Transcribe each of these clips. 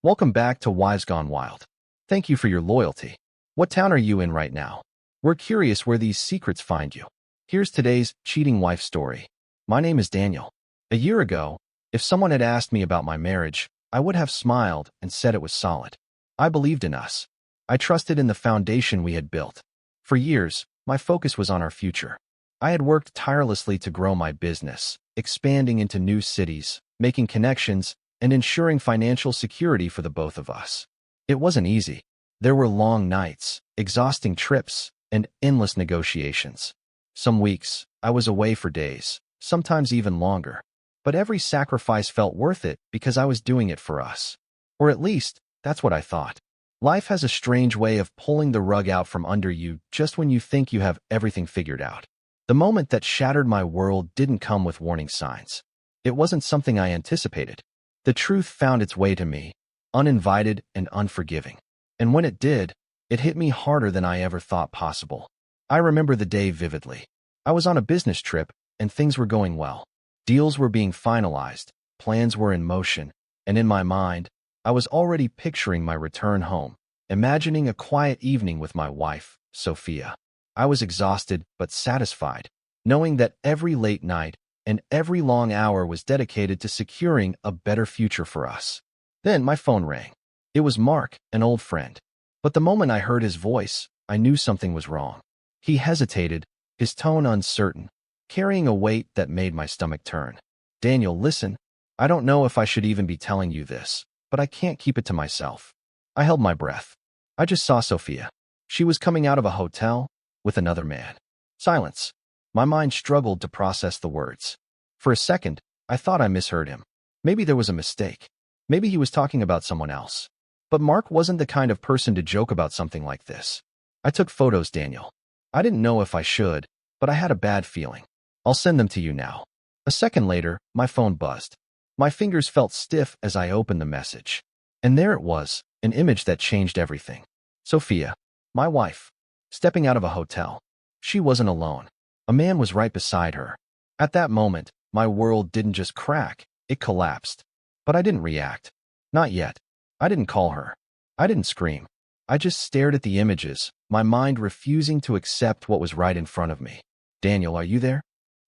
Welcome back to Wives Gone Wild. Thank you for your loyalty. What town are you in right now? We're curious where these secrets find you. Here's today's cheating wife story. My name is Daniel. A year ago, if someone had asked me about my marriage, I would have smiled and said it was solid. I believed in us. I trusted in the foundation we had built. For years, my focus was on our future. I had worked tirelessly to grow my business, expanding into new cities, making connections, and ensuring financial security for the both of us. It wasn't easy. There were long nights, exhausting trips, and endless negotiations. Some weeks, I was away for days, sometimes even longer. But every sacrifice felt worth it because I was doing it for us. Or at least, that's what I thought. Life has a strange way of pulling the rug out from under you just when you think you have everything figured out. The moment that shattered my world didn't come with warning signs. It wasn't something I anticipated. The truth found its way to me, uninvited and unforgiving. And when it did, it hit me harder than I ever thought possible. I remember the day vividly. I was on a business trip, and things were going well. Deals were being finalized, plans were in motion, and in my mind, I was already picturing my return home, imagining a quiet evening with my wife, Sophia. I was exhausted but satisfied, knowing that every late night and every long hour was dedicated to securing a better future for us. Then my phone rang. It was Mark, an old friend. But the moment I heard his voice, I knew something was wrong. He hesitated, his tone uncertain, carrying a weight that made my stomach turn. "Daniel, listen. I don't know if I should even be telling you this, but I can't keep it to myself." I held my breath. I just saw Sophia. She was coming out of a hotel with another man. Silence. My mind struggled to process the words. For a second, I thought I misheard him. Maybe there was a mistake. Maybe he was talking about someone else. But Mark wasn't the kind of person to joke about something like this. "I took photos, Daniel. I didn't know if I should, but I had a bad feeling. I'll send them to you now." A second later, my phone buzzed. My fingers felt stiff as I opened the message. And there it was, an image that changed everything. Sophia, my wife, stepping out of a hotel. She wasn't alone. A man was right beside her. At that moment, my world didn't just crack, it collapsed. But I didn't react. Not yet. I didn't call her. I didn't scream. I just stared at the images, my mind refusing to accept what was right in front of me. "Daniel, are you there?"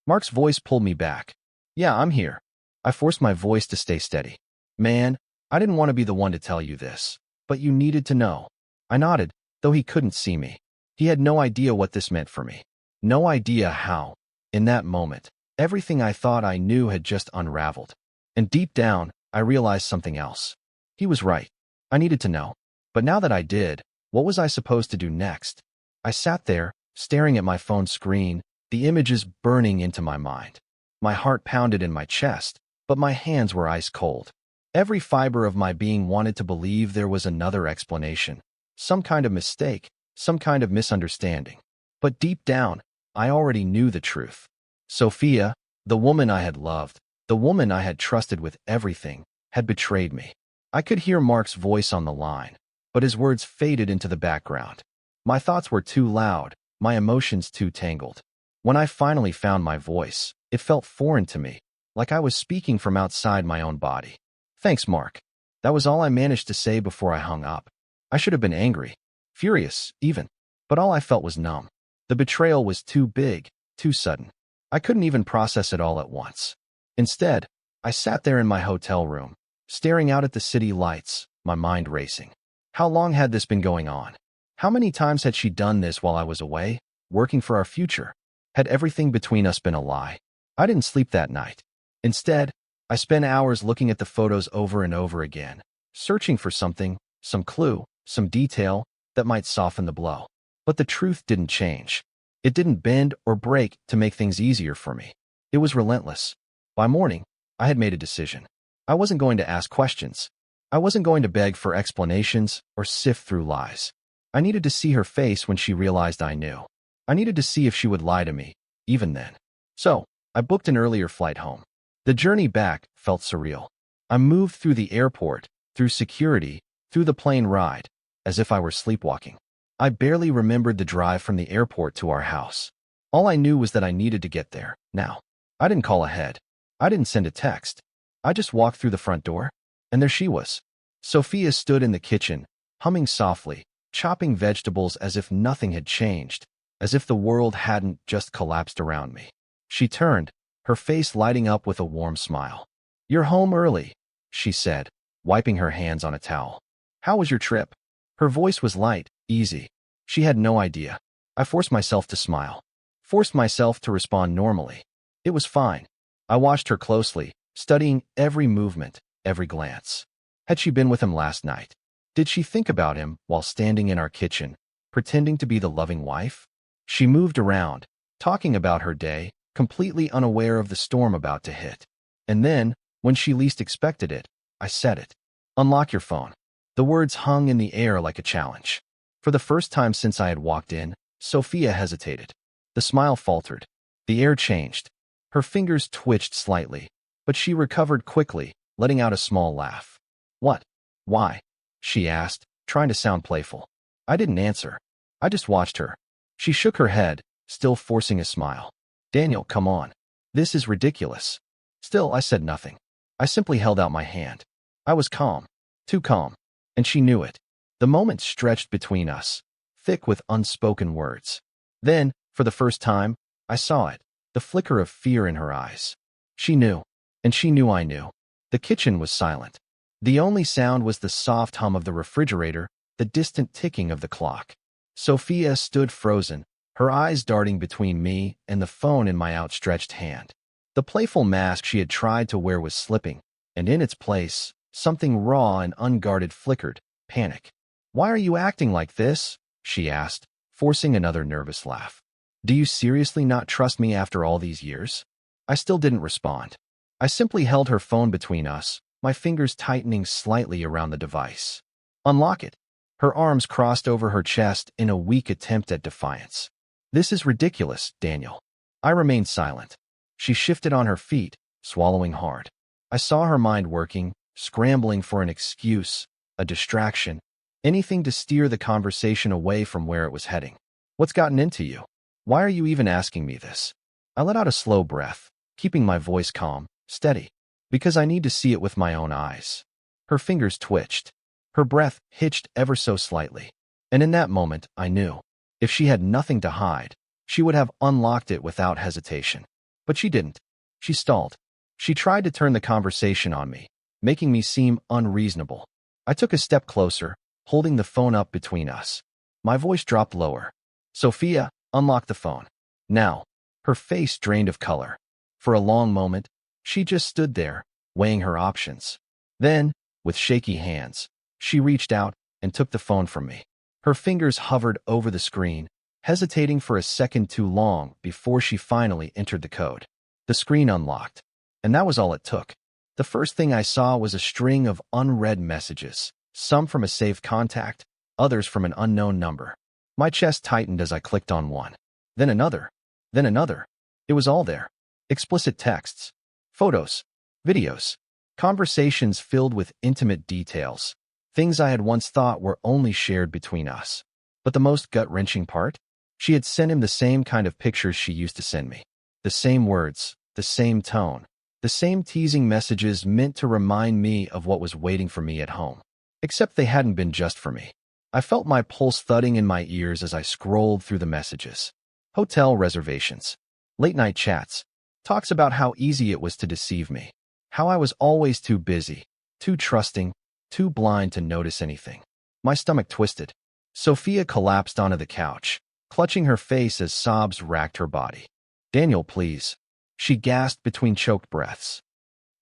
Mark's voice pulled me back. "Yeah, I'm here." I forced my voice to stay steady. "Man, I didn't want to be the one to tell you this, but you needed to know." I nodded, though he couldn't see me. He had no idea what this meant for me. No idea how. In that moment, everything I thought I knew had just unraveled. And deep down, I realized something else. He was right. I needed to know. But now that I did, what was I supposed to do next? I sat there, staring at my phone screen, the images burning into my mind. My heart pounded in my chest, but my hands were ice cold. Every fiber of my being wanted to believe there was another explanation. Some kind of mistake, some kind of misunderstanding. But deep down, I already knew the truth. Sophia, the woman I had loved, the woman I had trusted with everything, had betrayed me. I could hear Mark's voice on the line, but his words faded into the background. My thoughts were too loud, my emotions too tangled. When I finally found my voice, it felt foreign to me, like I was speaking from outside my own body. "Thanks, Mark." That was all I managed to say before I hung up. I should have been angry, furious, even, but all I felt was numb. The betrayal was too big, too sudden. I couldn't even process it all at once. Instead, I sat there in my hotel room, staring out at the city lights, my mind racing. How long had this been going on? How many times had she done this while I was away, working for our future? Had everything between us been a lie? I didn't sleep that night. Instead, I spent hours looking at the photos over and over again, searching for something, some clue, some detail that might soften the blow. But the truth didn't change. It didn't bend or break to make things easier for me. It was relentless. By morning, I had made a decision. I wasn't going to ask questions. I wasn't going to beg for explanations or sift through lies. I needed to see her face when she realized I knew. I needed to see if she would lie to me, even then. So, I booked an earlier flight home. The journey back felt surreal. I moved through the airport, through security, through the plane ride, as if I were sleepwalking. I barely remembered the drive from the airport to our house. All I knew was that I needed to get there, now. I didn't call ahead. I didn't send a text. I just walked through the front door, and there she was. Sophia stood in the kitchen, humming softly, chopping vegetables as if nothing had changed, as if the world hadn't just collapsed around me. She turned, her face lighting up with a warm smile. "You're home early," she said, wiping her hands on a towel. "How was your trip?" Her voice was light, easy. She had no idea. I forced myself to smile, forced myself to respond normally. It was fine. I watched her closely, studying every movement, every glance. Had she been with him last night? Did she think about him while standing in our kitchen, pretending to be the loving wife? She moved around, talking about her day, completely unaware of the storm about to hit. And then, when she least expected it, I said it. "Unlock your phone." The words hung in the air like a challenge. For the first time since I had walked in, Sophia hesitated. The smile faltered. The air changed. Her fingers twitched slightly, but she recovered quickly, letting out a small laugh. "What? Why?" she asked, trying to sound playful. I didn't answer. I just watched her. She shook her head, still forcing a smile. "Daniel, come on. This is ridiculous." Still, I said nothing. I simply held out my hand. I was calm, too calm, and she knew it. The moment stretched between us, thick with unspoken words. Then, for the first time, I saw it, the flicker of fear in her eyes. She knew, and she knew I knew. The kitchen was silent. The only sound was the soft hum of the refrigerator, the distant ticking of the clock. Sophia stood frozen, her eyes darting between me and the phone in my outstretched hand. The playful mask she had tried to wear was slipping, and in its place, something raw and unguarded flickered, panic. "Why are you acting like this?" she asked, forcing another nervous laugh. "Do you seriously not trust me after all these years?" I still didn't respond. I simply held her phone between us, my fingers tightening slightly around the device. "Unlock it." Her arms crossed over her chest in a weak attempt at defiance. "This is ridiculous, Daniel." I remained silent. She shifted on her feet, swallowing hard. I saw her mind working, scrambling for an excuse, a distraction, anything to steer the conversation away from where it was heading. "What's gotten into you? Why are you even asking me this?" I let out a slow breath, keeping my voice calm, steady, because I need to see it with my own eyes. Her fingers twitched. Her breath hitched ever so slightly. And in that moment, I knew. If she had nothing to hide, she would have unlocked it without hesitation. But she didn't. She stalled. She tried to turn the conversation on me, making me seem unreasonable. I took a step closer, holding the phone up between us. My voice dropped lower. "Sophia, unlock the phone. Now." Her face drained of color. For a long moment, she just stood there, weighing her options. Then, with shaky hands, she reached out and took the phone from me. Her fingers hovered over the screen, hesitating for a second too long before she finally entered the code. The screen unlocked, and that was all it took. The first thing I saw was a string of unread messages, some from a saved contact, others from an unknown number. My chest tightened as I clicked on one. Then another. Then another. It was all there. Explicit texts, photos, videos, conversations filled with intimate details, things I had once thought were only shared between us. But the most gut-wrenching part? She had sent him the same kind of pictures she used to send me. The same words, the same tone, the same teasing messages meant to remind me of what was waiting for me at home. Except they hadn't been just for me. I felt my pulse thudding in my ears as I scrolled through the messages. Hotel reservations, late-night chats, talks about how easy it was to deceive me, how I was always too busy, too trusting, too blind to notice anything. My stomach twisted. Sophia collapsed onto the couch, clutching her face as sobs racked her body. "Daniel, please," she gasped between choked breaths.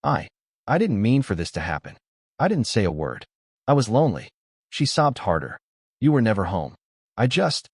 I didn't mean for this to happen. I didn't say a word. I was lonely." She sobbed harder. "You were never home. I just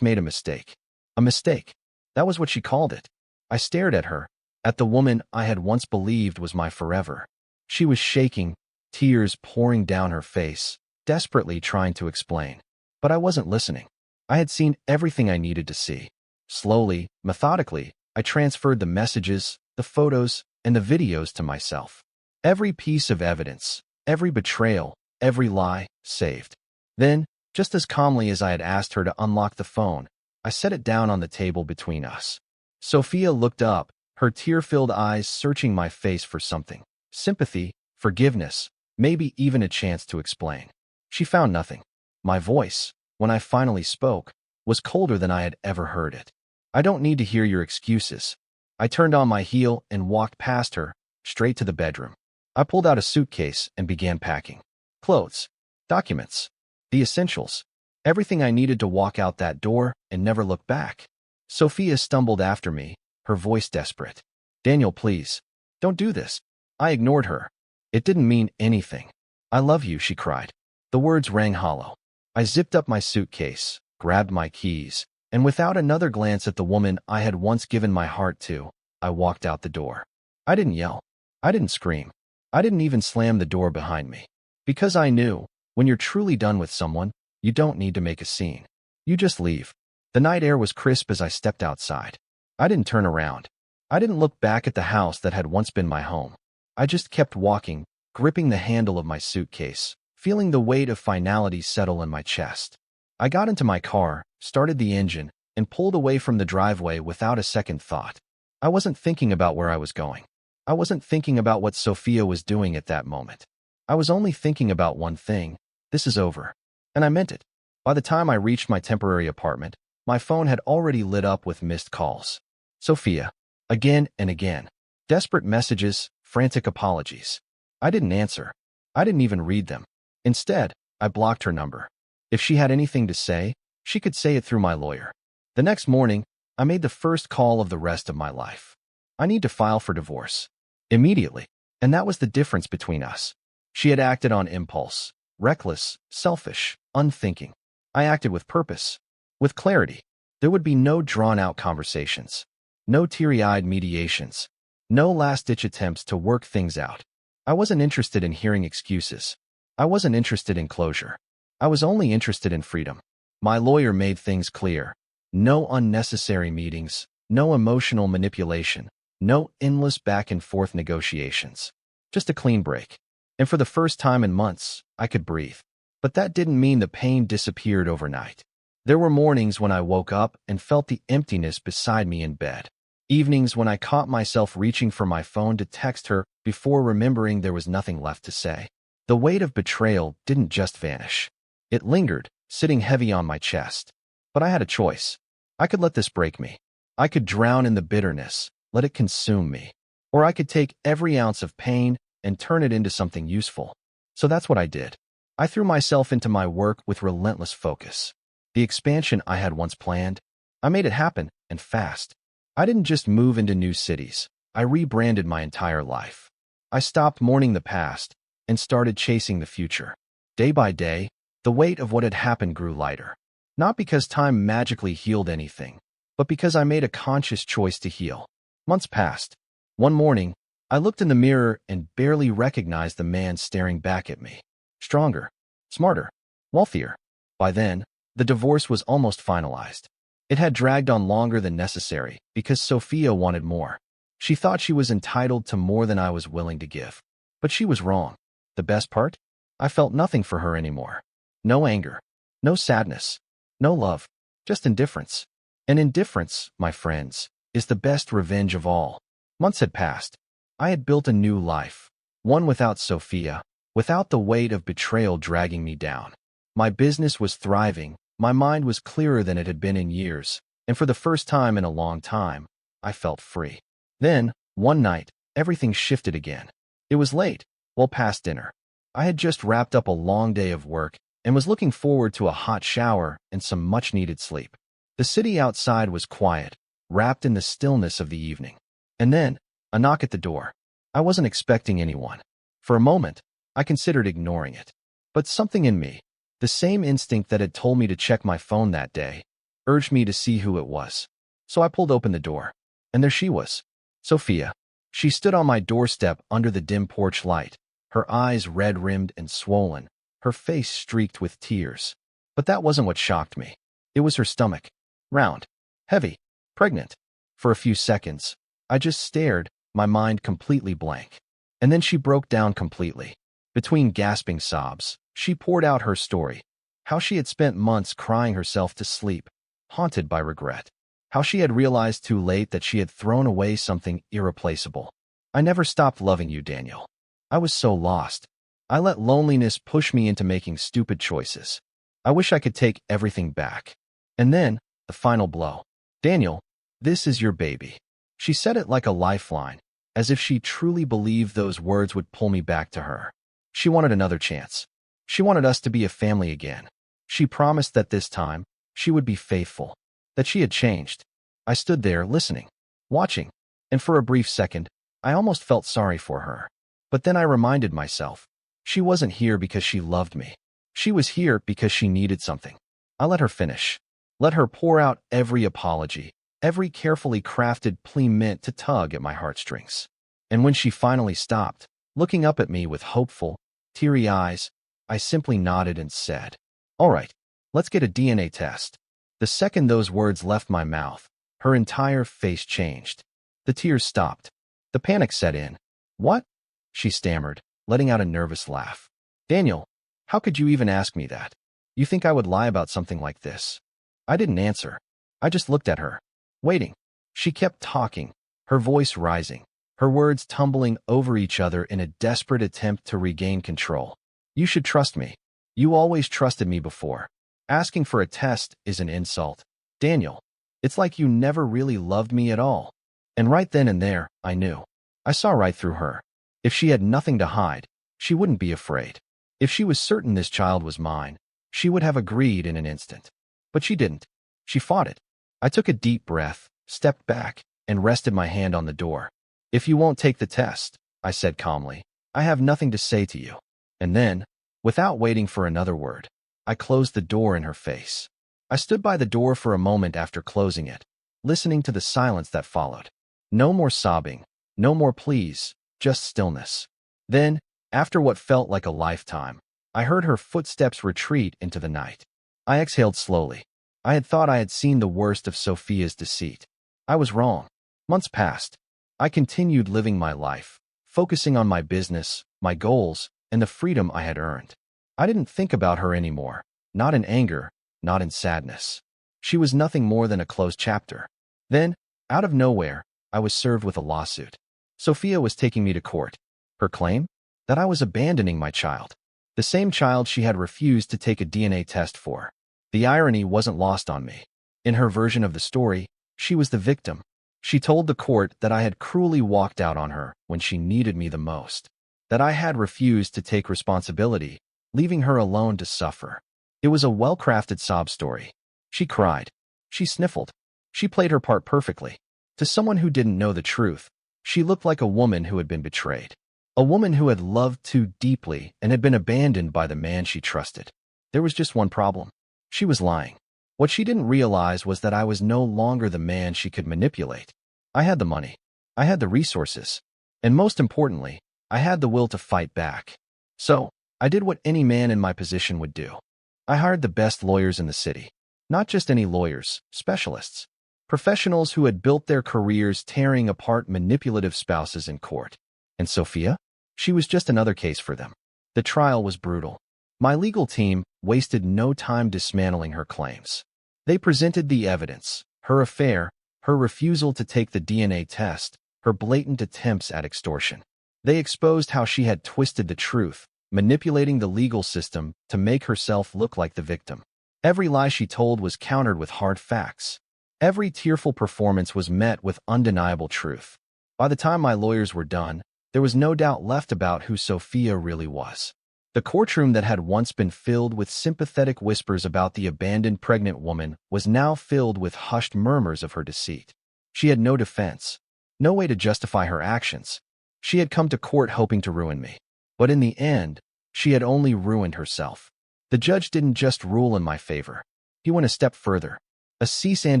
made a mistake." A mistake. That was what she called it. I stared at her, at the woman I had once believed was my forever. She was shaking, tears pouring down her face, desperately trying to explain. But I wasn't listening. I had seen everything I needed to see. Slowly, methodically, I transferred the messages, the photos, and the videos to myself. Every piece of evidence, every betrayal, every lie, saved. Then, just as calmly as I had asked her to unlock the phone, I set it down on the table between us. Sophia looked up, her tear-filled eyes searching my face for something. Sympathy, forgiveness, maybe even a chance to explain. She found nothing. My voice, when I finally spoke, was colder than I had ever heard it. I don't need to hear your excuses. I turned on my heel and walked past her, straight to the bedroom. I pulled out a suitcase and began packing. Clothes, documents, the essentials, everything I needed to walk out that door and never look back. Sophia stumbled after me, her voice desperate. Daniel, please, don't do this. I ignored her. It didn't mean anything. I love you, she cried. The words rang hollow. I zipped up my suitcase, grabbed my keys, and without another glance at the woman I had once given my heart to, I walked out the door. I didn't yell. I didn't scream. I didn't even slam the door behind me. Because I knew, when you're truly done with someone, you don't need to make a scene. You just leave. The night air was crisp as I stepped outside. I didn't turn around. I didn't look back at the house that had once been my home. I just kept walking, gripping the handle of my suitcase, feeling the weight of finality settle in my chest. I got into my car, started the engine, and pulled away from the driveway without a second thought. I wasn't thinking about where I was going. I wasn't thinking about what Sophia was doing at that moment. I was only thinking about one thing: this is over. And I meant it. By the time I reached my temporary apartment, my phone had already lit up with missed calls. Sophia. Again and again. Desperate messages, frantic apologies. I didn't answer. I didn't even read them. Instead, I blocked her number. If she had anything to say, she could say it through my lawyer. The next morning, I made the first call of the rest of my life. I need to file for divorce. Immediately. And that was the difference between us. She had acted on impulse. Reckless, selfish, unthinking. I acted with purpose. With clarity. There would be no drawn-out conversations. No teary-eyed mediations. No last-ditch attempts to work things out. I wasn't interested in hearing excuses. I wasn't interested in closure. I was only interested in freedom. My lawyer made things clear. No unnecessary meetings, no emotional manipulation, no endless back-and-forth negotiations. Just a clean break. And for the first time in months, I could breathe. But that didn't mean the pain disappeared overnight. There were mornings when I woke up and felt the emptiness beside me in bed. Evenings when I caught myself reaching for my phone to text her before remembering there was nothing left to say. The weight of betrayal didn't just vanish. It lingered, sitting heavy on my chest. But I had a choice. I could let this break me. I could drown in the bitterness, let it consume me. Or I could take every ounce of pain and turn it into something useful. So that's what I did. I threw myself into my work with relentless focus. The expansion I had once planned, I made it happen, and fast. I didn't just move into new cities. I rebranded my entire life. I stopped mourning the past and started chasing the future. Day by day, the weight of what had happened grew lighter. Not because time magically healed anything, but because I made a conscious choice to heal. Months passed. One morning, I looked in the mirror and barely recognized the man staring back at me. Stronger, smarter, wealthier. By then, the divorce was almost finalized. It had dragged on longer than necessary because Sophia wanted more. She thought she was entitled to more than I was willing to give. But she was wrong. The best part? I felt nothing for her anymore. No anger, no sadness, no love, just indifference. And indifference, my friends, is the best revenge of all. Months had passed. I had built a new life, one without Sophia, without the weight of betrayal dragging me down. My business was thriving, my mind was clearer than it had been in years, and for the first time in a long time, I felt free. Then, one night, everything shifted again. It was late, well past dinner. I had just wrapped up a long day of work and was looking forward to a hot shower and some much-needed sleep. The city outside was quiet, wrapped in the stillness of the evening. And then, a knock at the door. I wasn't expecting anyone. For a moment, I considered ignoring it. But something in me, the same instinct that had told me to check my phone that day, urged me to see who it was. So I pulled open the door. And there she was, Sophia. She stood on my doorstep under the dim porch light, her eyes red-rimmed and swollen, her face streaked with tears. But that wasn't what shocked me. It was her stomach. Round, heavy, pregnant. For a few seconds, I just stared, my mind completely blank. And then she broke down completely. Between gasping sobs, she poured out her story. How she had spent months crying herself to sleep, haunted by regret. How she had realized too late that she had thrown away something irreplaceable. I never stopped loving you, Daniel. I was so lost. I let loneliness push me into making stupid choices. I wish I could take everything back. And then, the final blow. Daniel, this is your baby. She said it like a lifeline, as if she truly believed those words would pull me back to her. She wanted another chance. She wanted us to be a family again. She promised that this time, she would be faithful, that she had changed. I stood there listening, watching, and for a brief second, I almost felt sorry for her. But then I reminded myself, she wasn't here because she loved me. She was here because she needed something. I let her finish. Let her pour out every apology, every carefully crafted plea meant to tug at my heartstrings. And when she finally stopped, looking up at me with hopeful, teary eyes, I simply nodded and said, "All right, let's get a DNA test." The second those words left my mouth, her entire face changed. The tears stopped. The panic set in. "What?" she stammered, letting out a nervous laugh. "Daniel, how could you even ask me that? You think I would lie about something like this?" I didn't answer. I just looked at her, waiting. She kept talking, her voice rising, her words tumbling over each other in a desperate attempt to regain control. "You should trust me. You always trusted me before. Asking for a test is an insult. Daniel, it's like you never really loved me at all." And right then and there, I knew. I saw right through her. If she had nothing to hide, she wouldn't be afraid. If she was certain this child was mine, she would have agreed in an instant. But she didn't. She fought it. I took a deep breath, stepped back, and rested my hand on the door. "If you won't take the test," I said calmly, "I have nothing to say to you." And then, without waiting for another word, I closed the door in her face. I stood by the door for a moment after closing it, listening to the silence that followed. No more sobbing, no more pleas, just stillness. Then, after what felt like a lifetime, I heard her footsteps retreat into the night. I exhaled slowly. I had thought I had seen the worst of Sophia's deceit. I was wrong. Months passed. I continued living my life, focusing on my business, my goals, and the freedom I had earned. I didn't think about her anymore, not in anger, not in sadness. She was nothing more than a closed chapter. Then, out of nowhere, I was served with a lawsuit. Sophia was taking me to court. Her claim? That I was abandoning my child. The same child she had refused to take a DNA test for. The irony wasn't lost on me. In her version of the story, she was the victim. She told the court that I had cruelly walked out on her when she needed me the most. That I had refused to take responsibility, leaving her alone to suffer. It was a well-crafted sob story. She cried. She sniffled. She played her part perfectly. To someone who didn't know the truth, she looked like a woman who had been betrayed. A woman who had loved too deeply and had been abandoned by the man she trusted. There was just one problem. She was lying. What she didn't realize was that I was no longer the man she could manipulate. I had the money. I had the resources. And most importantly, I had the will to fight back. So, I did what any man in my position would do. I hired the best lawyers in the city. Not just any lawyers, specialists. Professionals who had built their careers tearing apart manipulative spouses in court. And Sophia? She was just another case for them. The trial was brutal. My legal team wasted no time dismantling her claims. They presented the evidence, her affair, her refusal to take the DNA test, her blatant attempts at extortion. They exposed how she had twisted the truth, manipulating the legal system to make herself look like the victim. Every lie she told was countered with hard facts. Every tearful performance was met with undeniable truth. By the time my lawyers were done, there was no doubt left about who Sophia really was. The courtroom that had once been filled with sympathetic whispers about the abandoned pregnant woman was now filled with hushed murmurs of her deceit. She had no defense, no way to justify her actions. She had come to court hoping to ruin me. But in the end, she had only ruined herself. The judge didn't just rule in my favor. He went a step further. A cease and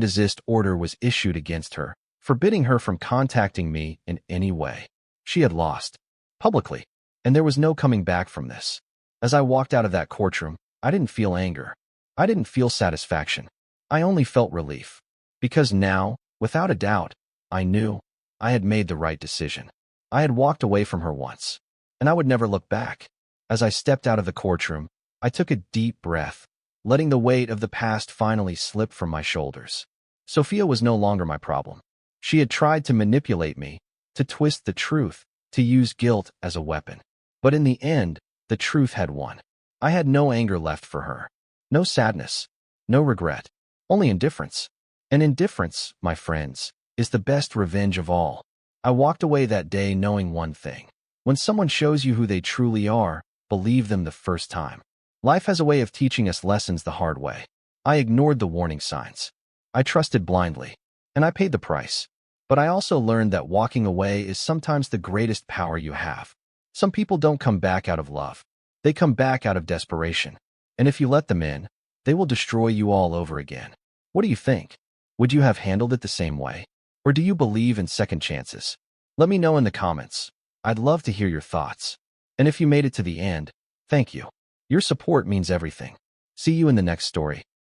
desist order was issued against her, forbidding her from contacting me in any way. She had lost, publicly, and there was no coming back from this. As I walked out of that courtroom, I didn't feel anger. I didn't feel satisfaction. I only felt relief. Because now, without a doubt, I knew I had made the right decision. I had walked away from her once, and I would never look back. As I stepped out of the courtroom, I took a deep breath, letting the weight of the past finally slip from my shoulders. Sophia was no longer my problem. She had tried to manipulate me, to twist the truth, to use guilt as a weapon. But in the end, The truth had won. I had no anger left for her. No sadness. No regret. Only indifference. And indifference, my friends, is the best revenge of all. I walked away that day knowing one thing. When someone shows you who they truly are, believe them the first time. Life has a way of teaching us lessons the hard way. I ignored the warning signs. I trusted blindly. And I paid the price. But I also learned that walking away is sometimes the greatest power you have. Some people don't come back out of love. They come back out of desperation. And if you let them in, they will destroy you all over again. What do you think? Would you have handled it the same way? Or do you believe in second chances? Let me know in the comments. I'd love to hear your thoughts. And if you made it to the end, thank you. Your support means everything. See you in the next story.